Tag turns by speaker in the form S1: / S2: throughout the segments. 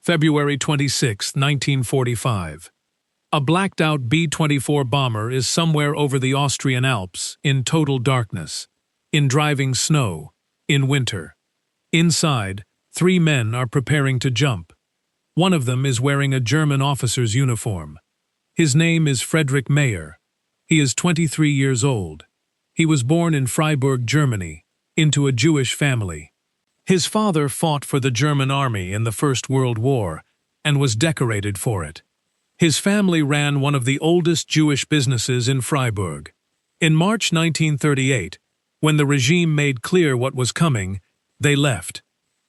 S1: February 26, 1945. A blacked-out B-24 bomber is somewhere over the Austrian Alps, in total darkness, in driving snow, in winter. Inside, 3 men are preparing to jump. One of them is wearing a German officer's uniform. His name is Frederick Mayer. He is 23 years old. He was born in Freiburg, Germany, into a Jewish family. His father fought for the German army in the First World War and was decorated for it. His family ran one of the oldest Jewish businesses in Freiburg. In March 1938, when the regime made clear what was coming, they left.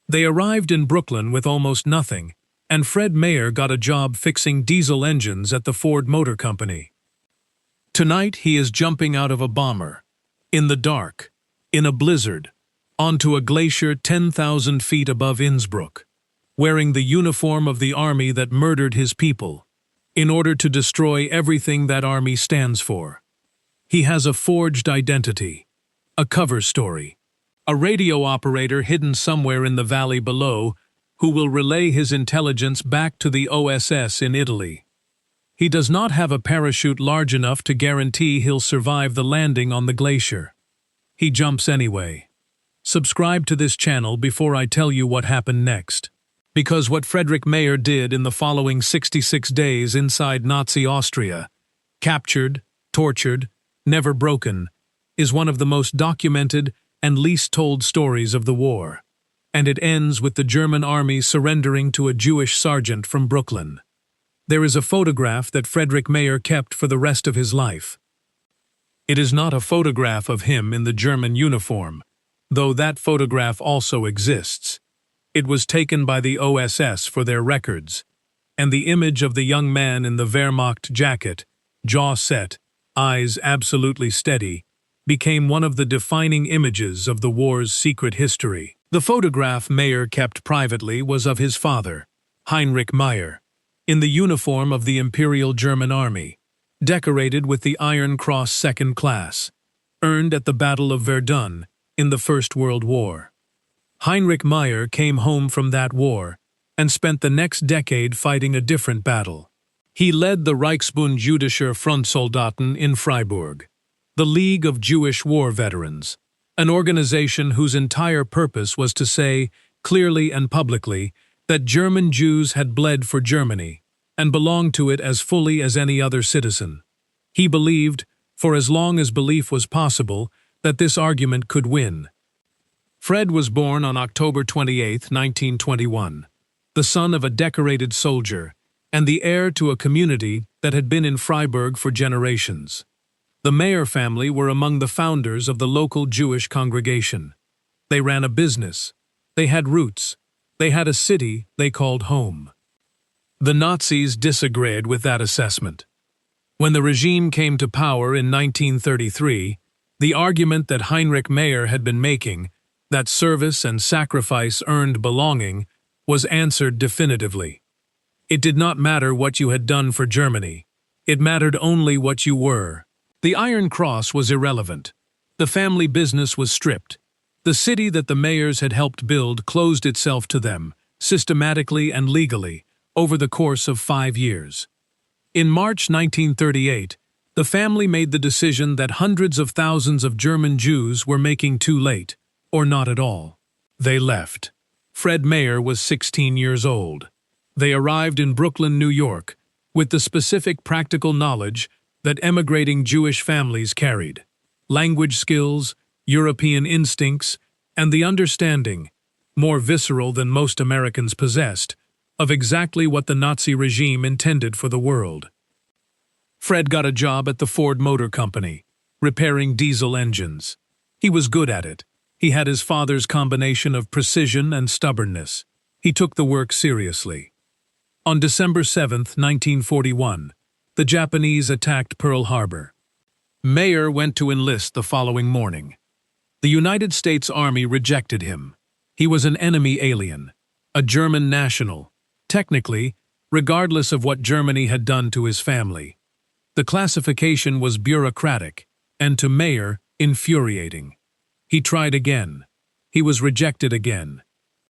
S1: They arrived in Brooklyn with almost nothing, and Fred Mayer got a job fixing diesel engines at the Ford Motor Company. Tonight he is jumping out of a bomber, in the dark, in a blizzard, onto a glacier 10,000 feet above Innsbruck, wearing the uniform of the army that murdered his people, in order to destroy everything that army stands for. He has a forged identity, a cover story, a radio operator hidden somewhere in the valley below who will relay his intelligence back to the OSS in Italy. He does not have a parachute large enough to guarantee he'll survive the landing on the glacier. He jumps anyway. Subscribe to this channel before I tell you what happened next. Because what Frederick Mayer did in the following 66 days inside Nazi Austria, captured, tortured, never broken, is one of the most documented and least told stories of the war. And it ends with the German army surrendering to a Jewish sergeant from Brooklyn. There is a photograph that Frederick Mayer kept for the rest of his life. It is not a photograph of him in the German uniform, though that photograph also exists. It was taken by the OSS for their records, and the image of the young man in the Wehrmacht jacket, jaw set, eyes absolutely steady, became one of the defining images of the war's secret history. The photograph Mayer kept privately was of his father, Heinrich Mayer, in the uniform of the Imperial German Army, decorated with the Iron Cross Second Class, earned at the Battle of Verdun in the First World War. Heinrich Mayer came home from that war and spent the next decade fighting a different battle. He led the Reichsbund Jüdischer Frontsoldaten in Freiburg, the League of Jewish War Veterans, an organization whose entire purpose was to say, clearly and publicly, that German Jews had bled for Germany and belonged to it as fully as any other citizen. He believed, for as long as belief was possible, that this argument could win. Fred was born on October 28, 1921, the son of a decorated soldier and the heir to a community that had been in Freiburg for generations. The Mayer family were among the founders of the local Jewish congregation. They ran a business. They had roots. They had a city they called home. The Nazis disagreed with that assessment. When the regime came to power in 1933, the argument that Heinrich Mayer had been making, that service and sacrifice earned belonging, was answered definitively. It did not matter what you had done for Germany. It mattered only what you were. The Iron Cross was irrelevant. The family business was stripped. The city that the Mayers had helped build closed itself to them, systematically and legally, over the course of 5 years. In March 1938, the family made the decision that hundreds of thousands of German Jews were making too late, or not at all. They left. Fred Mayer was 16 years old. They arrived in Brooklyn, New York, with the specific practical knowledge that emigrating Jewish families carried: language skills, European instincts, and the understanding, more visceral than most Americans possessed, of exactly what the Nazi regime intended for the world. Fred got a job at the Ford Motor Company, repairing diesel engines. He was good at it. He had his father's combination of precision and stubbornness. He took the work seriously. On December 7, 1941, the Japanese attacked Pearl Harbor. Mayer went to enlist the following morning. The United States Army rejected him. He was an enemy alien, a German national, technically, regardless of what Germany had done to his family. The classification was bureaucratic, and to Mayer, infuriating. He tried again. He was rejected again.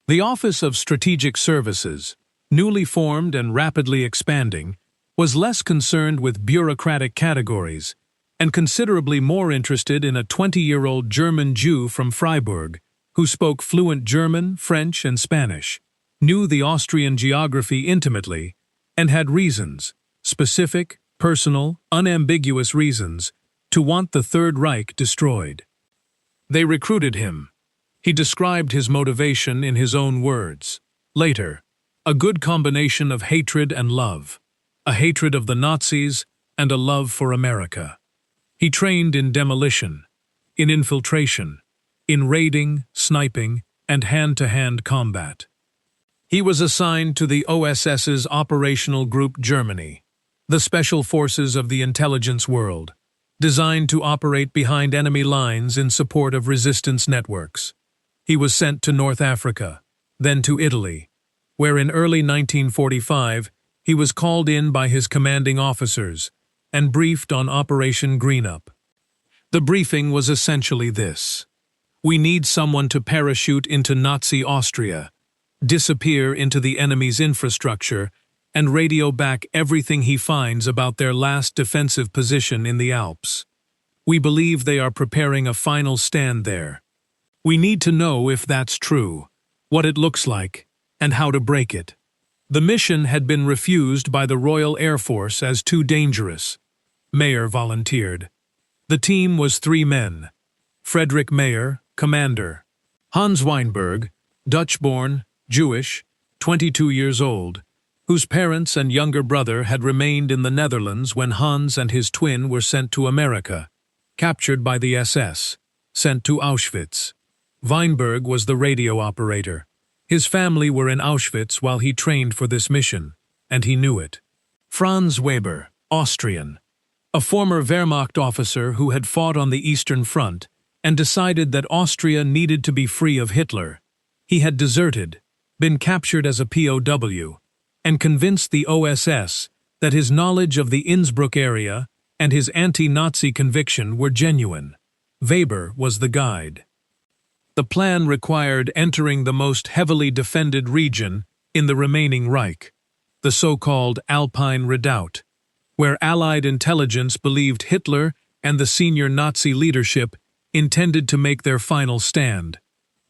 S1: The Office of Strategic Services, newly formed and rapidly expanding, was less concerned with bureaucratic categories and considerably more interested in a 20-year-old German Jew from Freiburg who spoke fluent German, French, and Spanish, knew the Austrian geography intimately, and had reasons, specific, personal, unambiguous reasons, to want the Third Reich destroyed. They recruited him. He described his motivation in his own words. Later, a good combination of hatred and love, a hatred of the Nazis and a love for America. He trained in demolition, in infiltration, in raiding, sniping, and hand-to-hand combat. He was assigned to the OSS's Operational Group Germany, the special forces of the intelligence world, designed to operate behind enemy lines in support of resistance networks. He was sent to North Africa, then to Italy, where in early 1945 he was called in by his commanding officers and briefed on Operation Greenup. The briefing was essentially this: we need someone to parachute into Nazi Austria, disappear into the enemy's infrastructure, and radio back everything he finds about their last defensive position in the Alps. We believe they are preparing a final stand there. We need to know if that's true, what it looks like, and how to break it. The mission had been refused by the Royal Air Force as too dangerous. Mayer volunteered. The team was 3 men: Frederick Mayer, commander; Hans Weinberg, Dutch-born, Jewish, 22 years old, whose parents and younger brother had remained in the Netherlands when Hans and his twin were sent to America, captured by the SS, sent to Auschwitz. Weinberg was the radio operator. His family were in Auschwitz while he trained for this mission, and he knew it. Franz Weber, Austrian, a former Wehrmacht officer who had fought on the Eastern Front and decided that Austria needed to be free of Hitler. He had deserted, been captured as a POW, and convinced the OSS that his knowledge of the Innsbruck area and his anti-Nazi conviction were genuine. Weber was the guide. The plan required entering the most heavily defended region in the remaining Reich, the so-called Alpine Redoubt, where Allied intelligence believed Hitler and the senior Nazi leadership intended to make their final stand,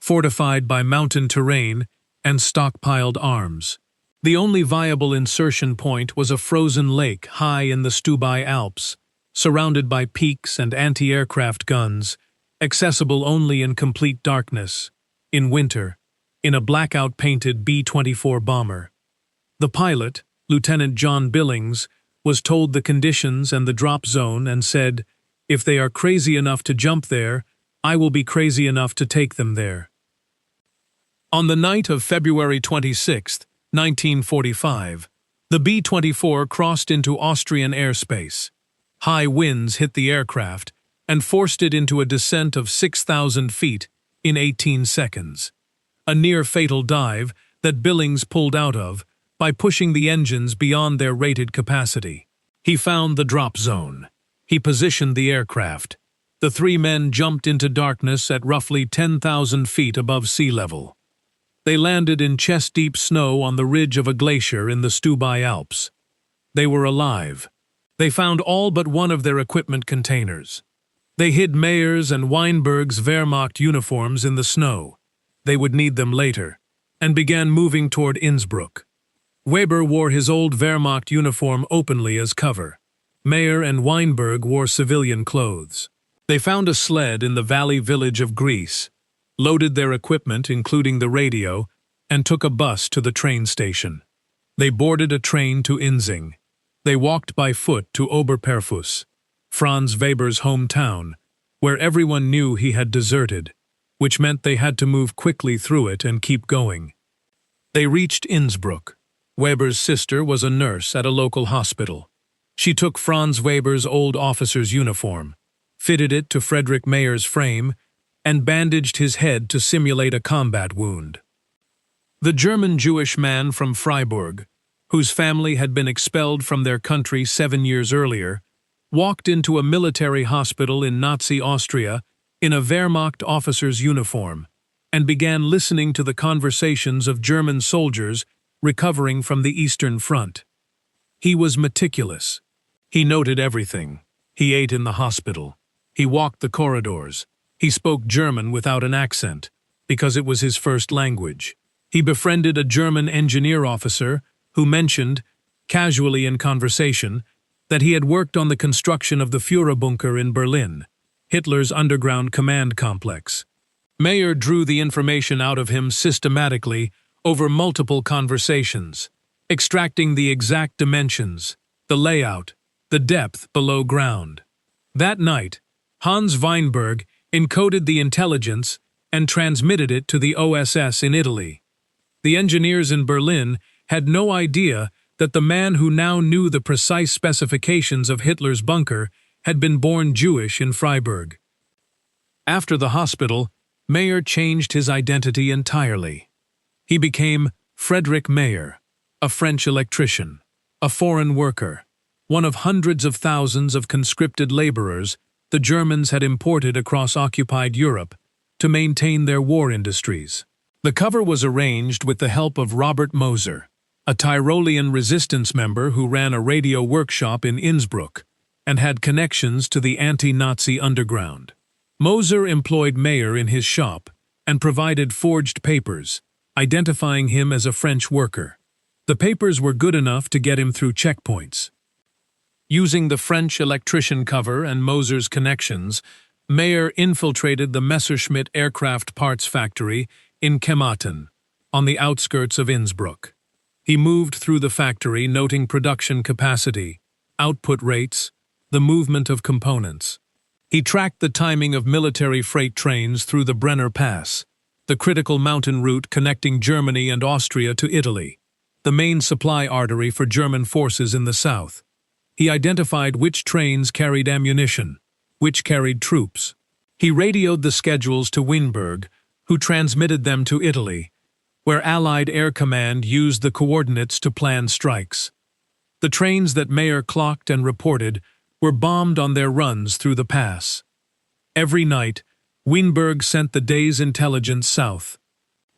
S1: fortified by mountain terrain and stockpiled arms. The only viable insertion point was a frozen lake high in the Stubai Alps, surrounded by peaks and anti-aircraft guns, accessible only in complete darkness, in winter, in a blackout-painted B-24 bomber. The pilot, Lieutenant John Billings, was told the conditions and the drop zone and said, "If they are crazy enough to jump there, I will be crazy enough to take them there." On the night of February 26, 1945, the B-24 crossed into Austrian airspace. High winds hit the aircraft and forced it into a descent of 6,000 feet in 18 seconds, a near-fatal dive that Billings pulled out of by pushing the engines beyond their rated capacity. He found the drop zone. He positioned the aircraft. The 3 men jumped into darkness at roughly 10,000 feet above sea level. They landed in chest-deep snow on the ridge of a glacier in the Stubai Alps. They were alive. They found all but one of their equipment containers. They hid Mayer's and Weinberg's Wehrmacht uniforms in the snow. They would need them later, and began moving toward Innsbruck. Weber wore his old Wehrmacht uniform openly as cover. Mayer and Weinberg wore civilian clothes. They found a sled in the valley village of Greece, loaded their equipment, including the radio, and took a bus to the train station. They boarded a train to Inzing. They walked by foot to Oberperfus, Franz Weber's hometown, where everyone knew he had deserted, which meant they had to move quickly through it and keep going. They reached Innsbruck. Weber's sister was a nurse at a local hospital. She took Franz Weber's old officer's uniform, fitted it to Frederick Mayer's frame, and bandaged his head to simulate a combat wound. The German Jewish man from Freiburg, whose family had been expelled from their country 7 years earlier, walked into a military hospital in Nazi Austria in a Wehrmacht officer's uniform and began listening to the conversations of German soldiers recovering from the Eastern Front. He was meticulous. He noted everything. He ate in the hospital. He walked the corridors. He spoke German without an accent, because it was his first language. He befriended a German engineer officer who mentioned, casually in conversation, that he had worked on the construction of the Führerbunker in Berlin, Hitler's underground command complex. Mayer drew the information out of him systematically over multiple conversations, extracting the exact dimensions, the layout, the depth below ground. That night, Hans Weinberg encoded the intelligence and transmitted it to the OSS in Italy. The engineers in Berlin had no idea that the man who now knew the precise specifications of Hitler's bunker had been born Jewish in Freiburg. After the hospital, Mayer changed his identity entirely. He became Frederick Mayer, a French electrician, a foreign worker, one of hundreds of thousands of conscripted laborers the Germans had imported across occupied Europe to maintain their war industries. The cover was arranged with the help of Robert Moser, a Tyrolean resistance member who ran a radio workshop in Innsbruck and had connections to the anti-Nazi underground. Moser employed Mayer in his shop and provided forged papers, identifying him as a French worker. The papers were good enough to get him through checkpoints. Using the French electrician cover and Moser's connections, Mayer infiltrated the Messerschmitt aircraft parts factory in Kematen, on the outskirts of Innsbruck. He moved through the factory noting production capacity, output rates, the movement of components. He tracked the timing of military freight trains through the Brenner Pass, the critical mountain route connecting Germany and Austria to Italy, the main supply artery for German forces in the south. He identified which trains carried ammunition, which carried troops. He radioed the schedules to Weinberg, who transmitted them to Italy, where Allied Air Command used the coordinates to plan strikes. The trains that Mayer clocked and reported were bombed on their runs through the pass. Every night, Weinberg sent the day's intelligence south.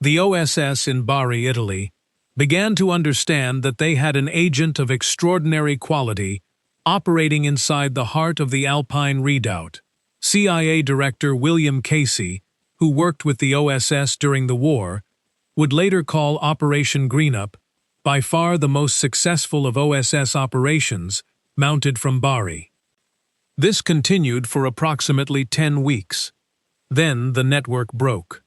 S1: The OSS in Bari, Italy, began to understand that they had an agent of extraordinary quality operating inside the heart of the Alpine Redoubt. CIA Director William Casey, who worked with the OSS during the war, would later call Operation Greenup by far the most successful of OSS operations mounted from Bari. This continued for approximately 10 weeks. Then the network broke.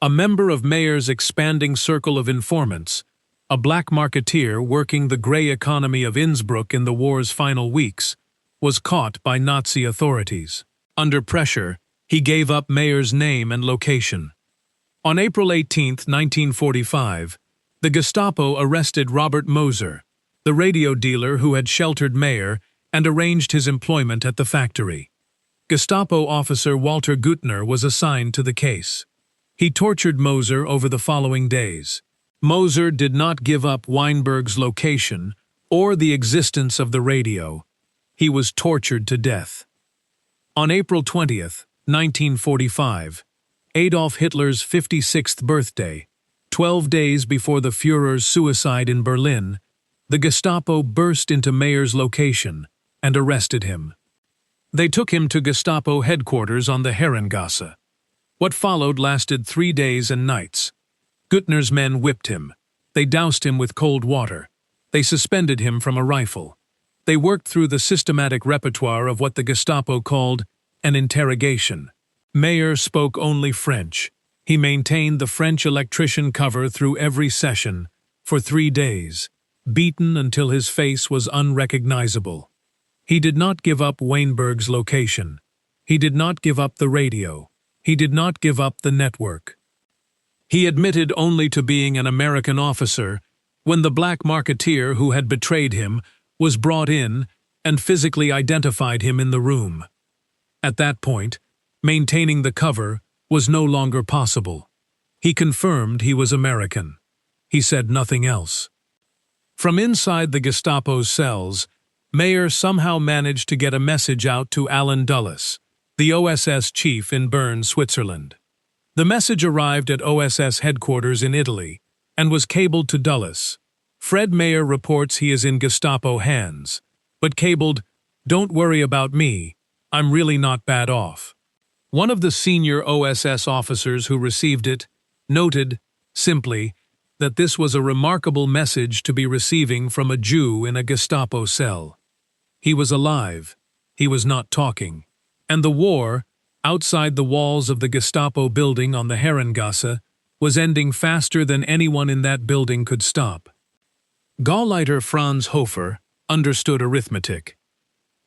S1: A member of Mayer's expanding circle of informants, a black marketeer working the gray economy of Innsbruck in the war's final weeks, was caught by Nazi authorities. Under pressure, he gave up Mayer's name and location. On April 18, 1945, the Gestapo arrested Robert Moser, the radio dealer who had sheltered Mayer and arranged his employment at the factory. Gestapo officer Walter Güttner was assigned to the case. He tortured Moser over the following days. Moser did not give up Weinberg's location or the existence of the radio. He was tortured to death. On April 20, 1945, Adolf Hitler's 56th birthday, 12 days before the Führer's suicide in Berlin, the Gestapo burst into Mayer's location and arrested him. They took him to Gestapo headquarters on the Herrengasse. What followed lasted 3 days and nights. Güttner's men whipped him. They doused him with cold water. They suspended him from a rifle. They worked through the systematic repertoire of what the Gestapo called an interrogation. Mayer spoke only French. He maintained the French electrician cover through every session, for 3 days, beaten until his face was unrecognizable. He did not give up Weinberg's location. He did not give up the radio. He did not give up the network. He admitted only to being an American officer when the black marketeer who had betrayed him was brought in and physically identified him in the room. At that point, maintaining the cover was no longer possible. He confirmed he was American. He said nothing else. From inside the Gestapo's cells, Mayer somehow managed to get a message out to Alan Dulles, the OSS chief in Bern, Switzerland. The message arrived at OSS headquarters in Italy and was cabled to Dulles, Fred Mayer reports he is in Gestapo hands, but cabled, "Don't worry about me, I'm really not bad off." One of the senior OSS officers who received it noted, simply, that this was a remarkable message to be receiving from a Jew in a Gestapo cell. He was alive, he was not talking, and the war, outside the walls of the Gestapo building on the Herrengasse, was ending faster than anyone in that building could stop. Gauleiter Franz Hofer understood arithmetic.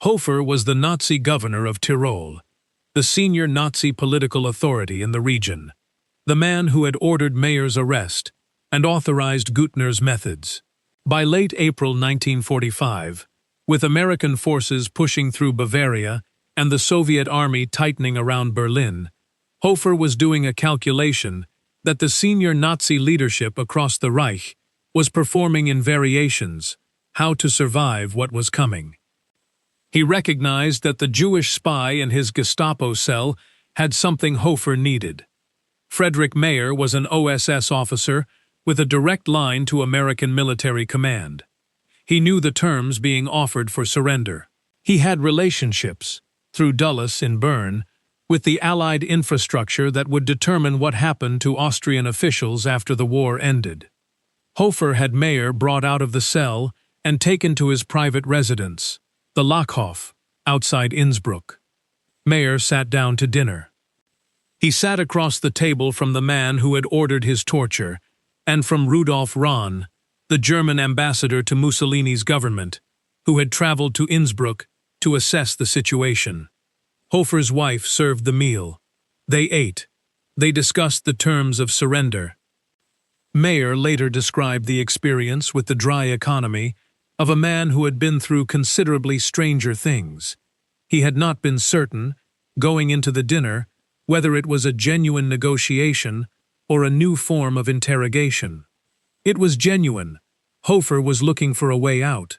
S1: Hofer was the Nazi governor of Tyrol, the senior Nazi political authority in the region, the man who had ordered Mayer's arrest and authorized Güttner's methods. By late April 1945, with American forces pushing through Bavaria and the Soviet army tightening around Berlin, Hofer was doing a calculation that the senior Nazi leadership across the Reich was performing in variations, how to survive what was coming. He recognized that the Jewish spy in his Gestapo cell had something Hofer needed. Frederick Mayer was an OSS officer with a direct line to American military command. He knew the terms being offered for surrender. He had relationships, through Dulles in Bern, with the Allied infrastructure that would determine what happened to Austrian officials after the war ended. Hofer had Mayer brought out of the cell and taken to his private residence, the Lachhof, outside Innsbruck. Mayer sat down to dinner. He sat across the table from the man who had ordered his torture, and from Rudolf Rahn, the German ambassador to Mussolini's government, who had traveled to Innsbruck to assess the situation. Hofer's wife served the meal. They ate. They discussed the terms of surrender. Mayer later described the experience with the dry economy of a man who had been through considerably stranger things. He had not been certain, going into the dinner, whether it was a genuine negotiation or a new form of interrogation. It was genuine. Hofer was looking for a way out.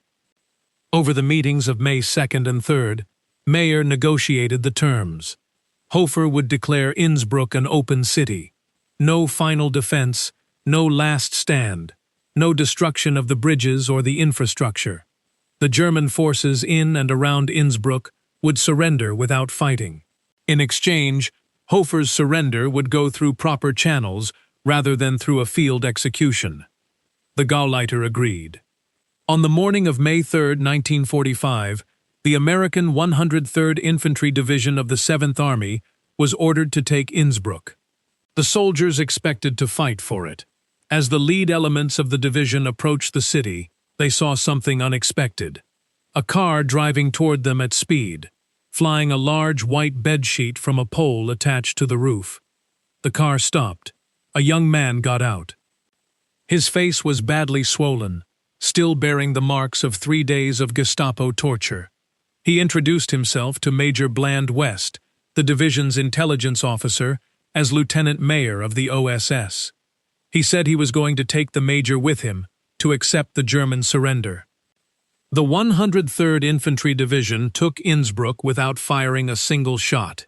S1: Over the meetings of May 2nd and 3rd, Mayer negotiated the terms. Hofer would declare Innsbruck an open city. No final defense, no last stand, no destruction of the bridges or the infrastructure. The German forces in and around Innsbruck would surrender without fighting. In exchange, Hofer's surrender would go through proper channels rather than through a field execution. The Gauleiter agreed. On the morning of May 3, 1945, the American 103rd Infantry Division of the 7th Army was ordered to take Innsbruck. The soldiers expected to fight for it. As the lead elements of the division approached the city, they saw something unexpected. A car driving toward them at speed, flying a large white bedsheet from a pole attached to the roof. The car stopped. A young man got out. His face was badly swollen, still bearing the marks of 3 days of Gestapo torture. He introduced himself to Major Bland West, the division's intelligence officer, as Lieutenant Mayer of the OSS. He said he was going to take the major with him to accept the German surrender. The 103rd Infantry Division took Innsbruck without firing a single shot.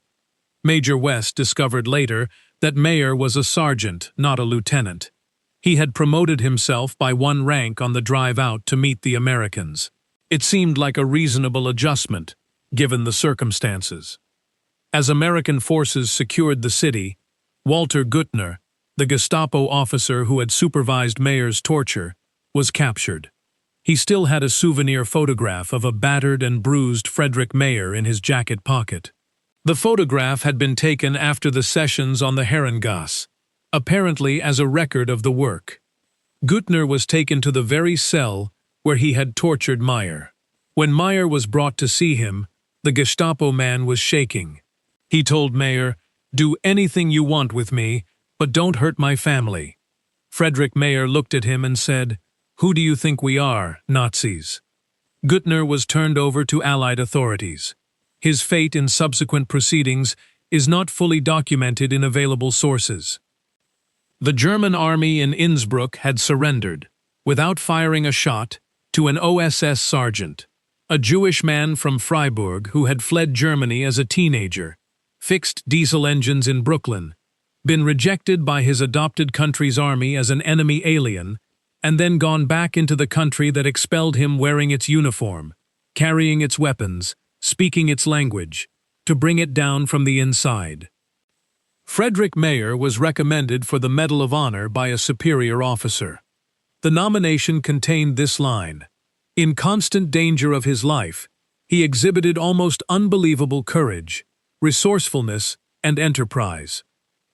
S1: Major West discovered later that Mayer was a sergeant, not a lieutenant. He had promoted himself by 1 rank on the drive out to meet the Americans. It seemed like a reasonable adjustment, given the circumstances. As American forces secured the city, Walter Güttner, the Gestapo officer who had supervised Mayer's torture, was captured. He still had a souvenir photograph of a battered and bruised Frederick Mayer in his jacket pocket. The photograph had been taken after the sessions on the Herrengasse, apparently as a record of the work. Güttner was taken to the very cell where he had tortured Mayer. When Mayer was brought to see him, the Gestapo man was shaking. He told Mayer, "Do anything you want with me, but don't hurt my family." Frederick Mayer looked at him and said, "Who do you think we are, Nazis?" Güttner was turned over to Allied authorities. His fate in subsequent proceedings is not fully documented in available sources. The German army in Innsbruck had surrendered, without firing a shot, to an OSS sergeant, a Jewish man from Freiburg who had fled Germany as a teenager, fixed diesel engines in Brooklyn, been rejected by his adopted country's army as an enemy alien, and then gone back into the country that expelled him wearing its uniform, carrying its weapons, speaking its language, to bring it down from the inside. Frederick Mayer was recommended for the Medal of Honor by a superior officer. The nomination contained this line: "In constant danger of his life, he exhibited almost unbelievable courage, resourcefulness, and enterprise.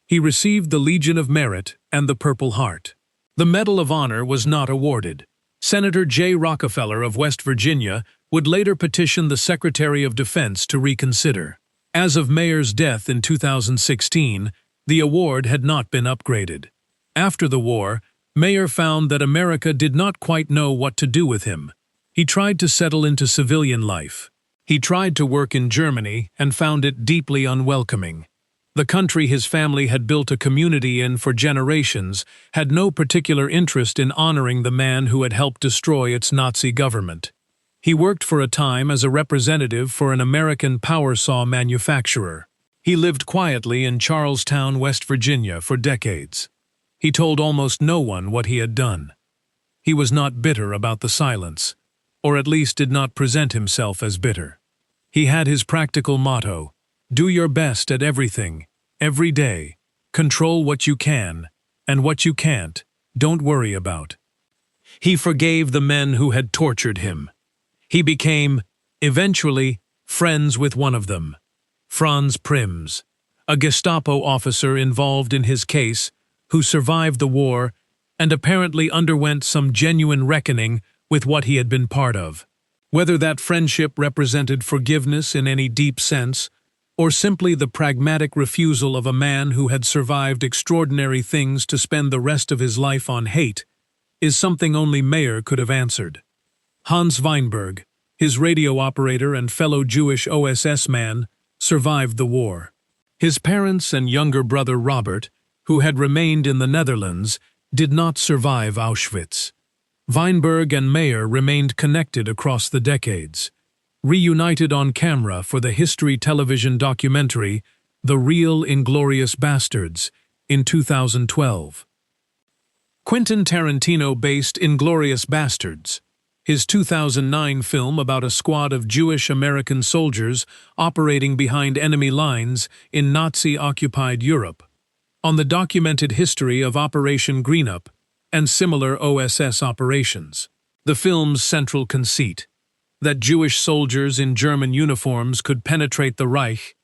S1: He received the Legion of Merit and the Purple Heart." The Medal of Honor was not awarded. Senator J. Rockefeller of West Virginia would later petition the Secretary of Defense to reconsider. As of Mayer's death in 2016, the award had not been upgraded. After the war, Mayer found that America did not quite know what to do with him. He tried to settle into civilian life. He tried to work in Germany and found it deeply unwelcoming. The country his family had built a community in for generations had no particular interest in honoring the man who had helped destroy its Nazi government. He worked for a time as a representative for an American power saw manufacturer. He lived quietly in Charlestown, West Virginia for decades. He told almost no one what he had done. He was not bitter about the silence, or at least did not present himself as bitter. He had his practical motto: do your best at everything, every day, control what you can, and what you can't, don't worry about. He forgave the men who had tortured him. He became, eventually, friends with one of them, Franz Prims, a Gestapo officer involved in his case, who survived the war and apparently underwent some genuine reckoning with what he had been part of. Whether that friendship represented forgiveness in any deep sense, or simply the pragmatic refusal of a man who had survived extraordinary things to spend the rest of his life on hate, is something only Mayer could have answered. Hans Weinberg, his radio operator and fellow Jewish OSS man, survived the war. His parents and younger brother Robert, who had remained in the Netherlands, did not survive Auschwitz. Weinberg and Mayer remained connected across the decades, reunited on camera for the history television documentary The Real Inglourious Basterds in 2012. Quentin Tarantino based Inglourious Basterds, his 2009 film about a squad of Jewish American soldiers operating behind enemy lines in Nazi-occupied Europe, on the documented history of Operation Greenup and similar OSS operations. The film's central conceit, that Jewish soldiers in German uniforms could penetrate the Reich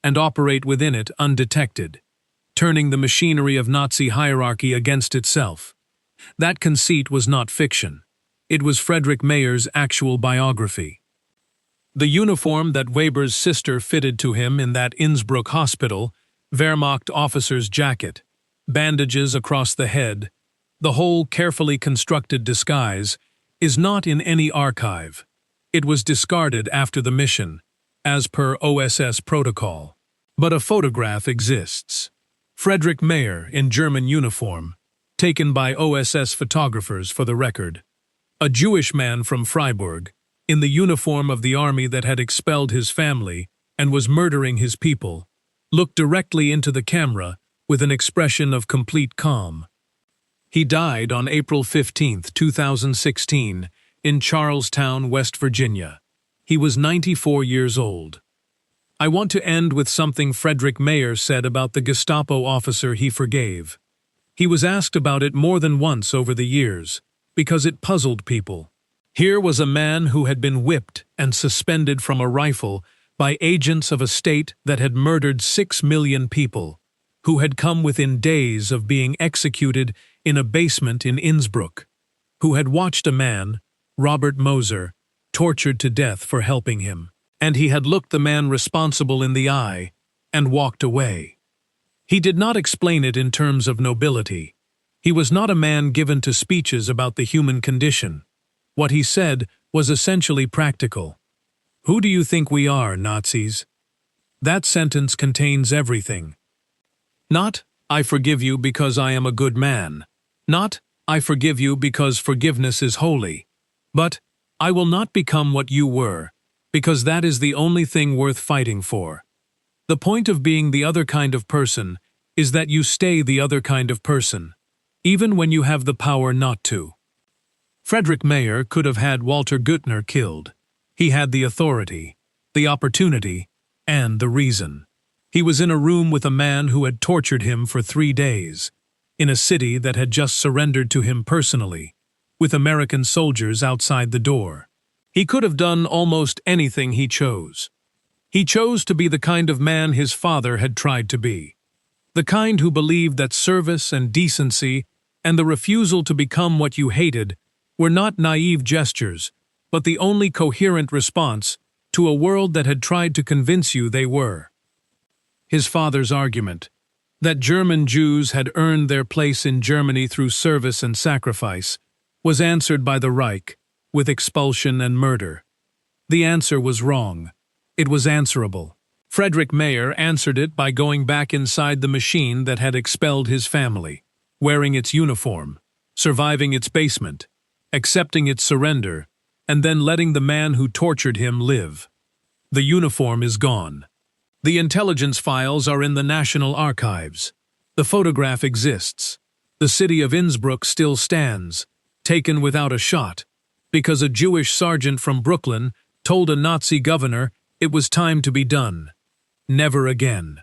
S1: and operate within it undetected, turning the machinery of Nazi hierarchy against itself. That conceit was not fiction. It was Frederick Mayer's actual biography. The uniform that Weber's sister fitted to him in that Innsbruck hospital, Wehrmacht officer's jacket, bandages across the head, the whole carefully constructed disguise, is not in any archive. It was discarded after the mission, as per OSS protocol. But a photograph exists. Frederick Mayer in German uniform, taken by OSS photographers for the record. A Jewish man from Freiburg, in the uniform of the army that had expelled his family and was murdering his people, looked directly into the camera with an expression of complete calm. He died on April 15, 2016, in Charlestown, West Virginia. He was 94 years old. I want to end with something Frederick Mayer said about the Gestapo officer he forgave. He was asked about it more than once over the years, because it puzzled people. Here was a man who had been whipped and suspended from a rifle by agents of a state that had murdered 6 million people, who had come within days of being executed in a basement in Innsbruck, who had watched a man, Robert Moser, tortured to death for helping him, and he had looked the man responsible in the eye and walked away. He did not explain it in terms of nobility. He was not a man given to speeches about the human condition. What he said was essentially practical. Who do you think we are, Nazis? That sentence contains everything. Not, I forgive you because I am a good man. Not, I forgive you because forgiveness is holy. But, I will not become what you were, because that is the only thing worth fighting for. The point of being the other kind of person is that you stay the other kind of person, even when you have the power not to. Frederick Mayer could have had Walter Güttner killed. He had the authority, the opportunity, and the reason. He was in a room with a man who had tortured him for 3 days, in a city that had just surrendered to him personally, with American soldiers outside the door. He could have done almost anything he chose. He chose to be the kind of man his father had tried to be. The kind who believed that service and decency and the refusal to become what you hated were not naive gestures, but the only coherent response to a world that had tried to convince you they were. His father's argument, that German Jews had earned their place in Germany through service and sacrifice, was answered by the Reich with expulsion and murder. The answer was wrong. It was answerable. Frederick Mayer answered it by going back inside the machine that had expelled his family, wearing its uniform, surviving its basement, accepting its surrender, and then letting the man who tortured him live. The uniform is gone. The intelligence files are in the National Archives. The photograph exists. The city of Innsbruck still stands, taken without a shot, because a Jewish sergeant from Brooklyn told a Nazi governor it was time to be done. Never again.